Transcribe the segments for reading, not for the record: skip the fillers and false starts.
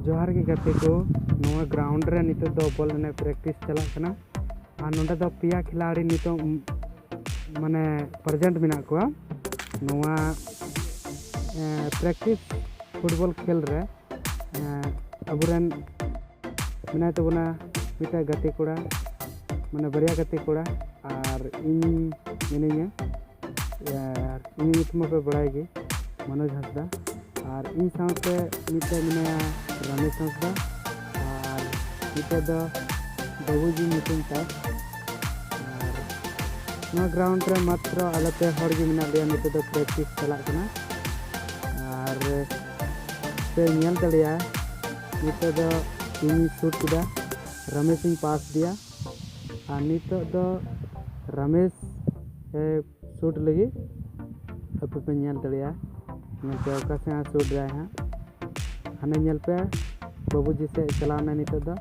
जोहार के गाते को नवा ग्राउंड रे नितो दो बॉल ने प्रैक्टिस चला कना आ नोंडे दो पिया खिलाड़ी नितो माने प्रेजेंट मेना को नवा प्रैक्टिस फुटबॉल खेल रे अबुरन मेना तबना मिटा गाते कोड़ा माने बरिया गाते कोड़ा और इन मिनिया यार इन नितमा पे बड़ाएगी मनोज हंसदा और इन साथे मिटे मिनाया रमेश हंसदा और मिटे दो बाबूजी मिटुन ता और ना ग्राउंड रे मात्र अलते हर गे मिना लिया मिटे दो प्रैक्टिस चला कना और पे नेल दलिया मिटे दो इन शूट किदा रमेश इन पास दिया और नितो दो रमेश शूट लगी अब पे नेल दलिया पे ओका से शूट रहा है हने नेल पे बाबूजी से चलाना नितो दो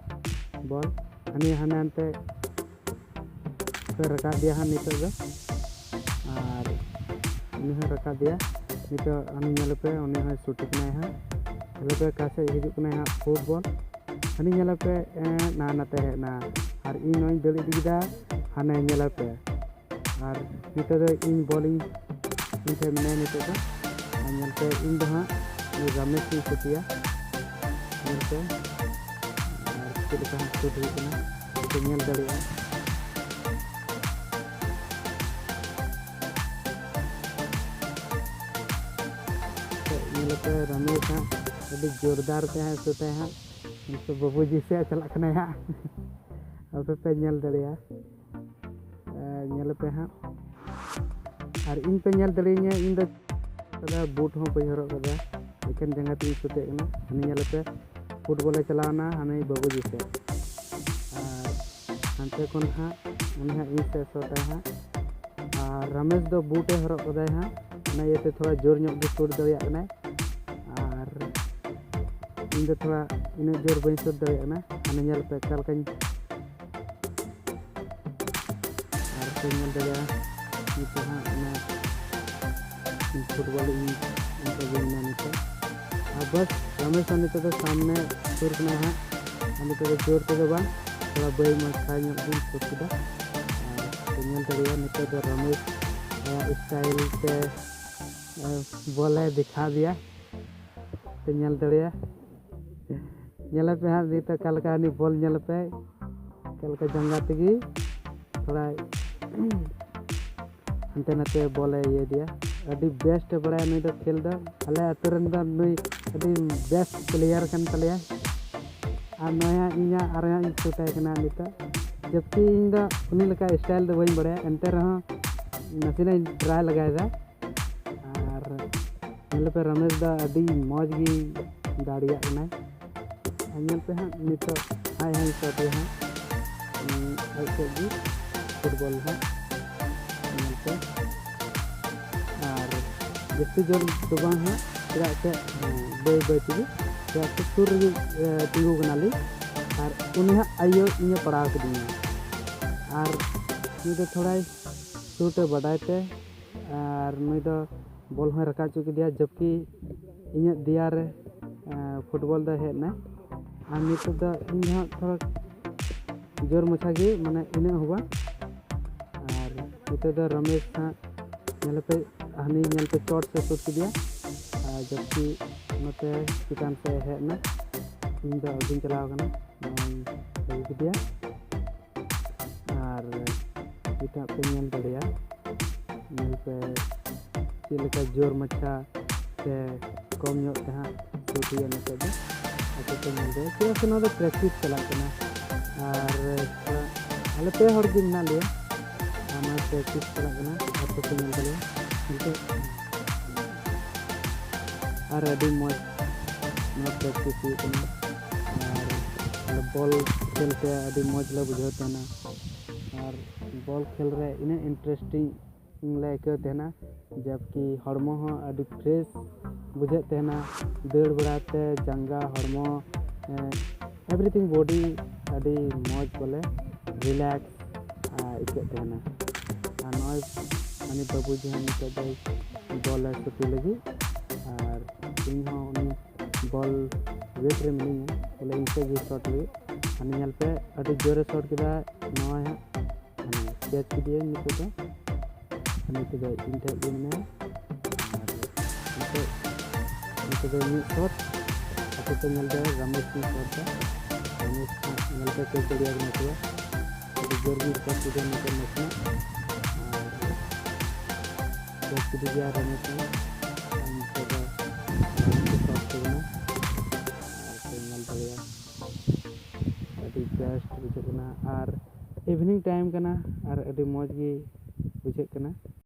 बॉल हनी हने अंते पे रखा दिया है नितो दो और उन्हें रखा दिया नितो हनी नेल पे उन्हें शूट करना है नेल पे कासे हिजुक करना है फुटबॉल हनी नेल पे ना नाते है ना और इन नोई दली दिदा हने नेल पे और नितो दो इन बॉलिंग इन थे मने नितो दो पे इन दो हाँ रमेश की सुतिया पे और चल का शूट हुई कना तो नेल दड़िया तो नेल पे रमेश हाँ अभी जोरदार पे है सुते हैं तो बाबूजी से चला कना है अब पे नेल दड़िया नेल पे हाँ और इन पे नेल दड़िया इन दो बूट हो पे हरो कदा लेकिन जंगा तीन सुते कना हनी नेल पे फुटबॉल चलाना हने बाबूजी से और अंते कोन हा उन्हें इन से सोता है और रमेश दो बूटे हरो कदा है ना ये थोड़ा जोर ᱧᱚᱜ गे शूट दरिया कना और इन दो थोड़ा इन जोर बई शूट दरिया कना हने नेल पे कल कन और पे नेल दरिया ये तो हां फुटबॉल इनका गेम में तो बस रमेश नित तो सामने सुर में है नित तो जोर ते बा थोड़ा बई में खाई दिन सोचदा तो नेल दरिया नित तो रमेश स्टाइल से बॉल दिखा दिया तो नेल दरिया नेल पे हाँ दी तो कल का बॉल नेल पे कल का जंगा तगी थोड़ा हंते नाते बॉल ये दिया अभी बेस्ट बड़ा नुई दो खेल दो अले अतुरन दो नुई अभी बेस्ट प्लेयर कन तलिया आ नया इना आरा इन सुताय कना निता जबकि इन दो उनी लका स्टाइल दो बई बड़ा एंते रहा नसीना ट्राई लगाया और नेल पे रमेश दो अभी मौज गी दाड़िया कना नेल पे हाँ नितो हाई हाई सोते हैं ऐसे भी फुटबॉल है नेल पे और जैसे जोर तो बांग है चला के बे बे तगी चला के सुर तिगु कनाली और उन्हें आयो इन पड़ा के दी और नी तो थोड़ा शूट बढ़ाते और नी तो बॉल हो रखा चुकी दिया जबकि इन दिया रे फुटबॉल दा है ना और नित तो इन थोड़ा जोर मछा गे माने इन हुआ और नित तो रमेश नेल पे हनी नेल पे चोट से शूट दिया जबकि नते चिकान से है ना इन दो दिन चलाव कना लगी दिया और इटा पे नेल दड़िया नेल पे चिलका जोर मच्छा से कम ᱧᱚᱜ ते हां शूट दिया नते दो अते पे नेल दे के से ना प्रैक्टिस चला कना और अले पे हर दिन ना लिया हमारा प्रैक्टिस चला कना अते पे नेल दे और अभी मौज प्रैक्टिस और बॉल खेलते अभी मौज ले बुझाते ना और बॉल खेल रहे इन्हें इंटरेस्टिंग लेके ना जबकि हड़मो हो अभी फ्रेश बुझाते ना दौड़ बड़ाते जंगा हड़मो एवरीथिंग बॉडी अभी मौज बोले रिलैक्स इकते ना और नॉइस अनि बाबूजी हम नित बॉल सुती लगी और इन बॉल वेट रे मिनिया बोले इनसे भी शॉट लगे अनि ñal पे अभी जोरे शॉट किदा नवा है अनि कैच किदिए नितो तो अनि तो इनटे इनने नितो तो नि शॉट अतो तो ñal दे रमेश की शॉट था रमेश ñal पे कैच दिया गया तो अभी जोर भी शॉट किदिए नितो मसना कैच किदिए रमेश ने नितो तो शॉट करना ñal दे अभी बेस्ट बुझे और इवनिंग टाइम करना और अभी मौज गी बुझे करना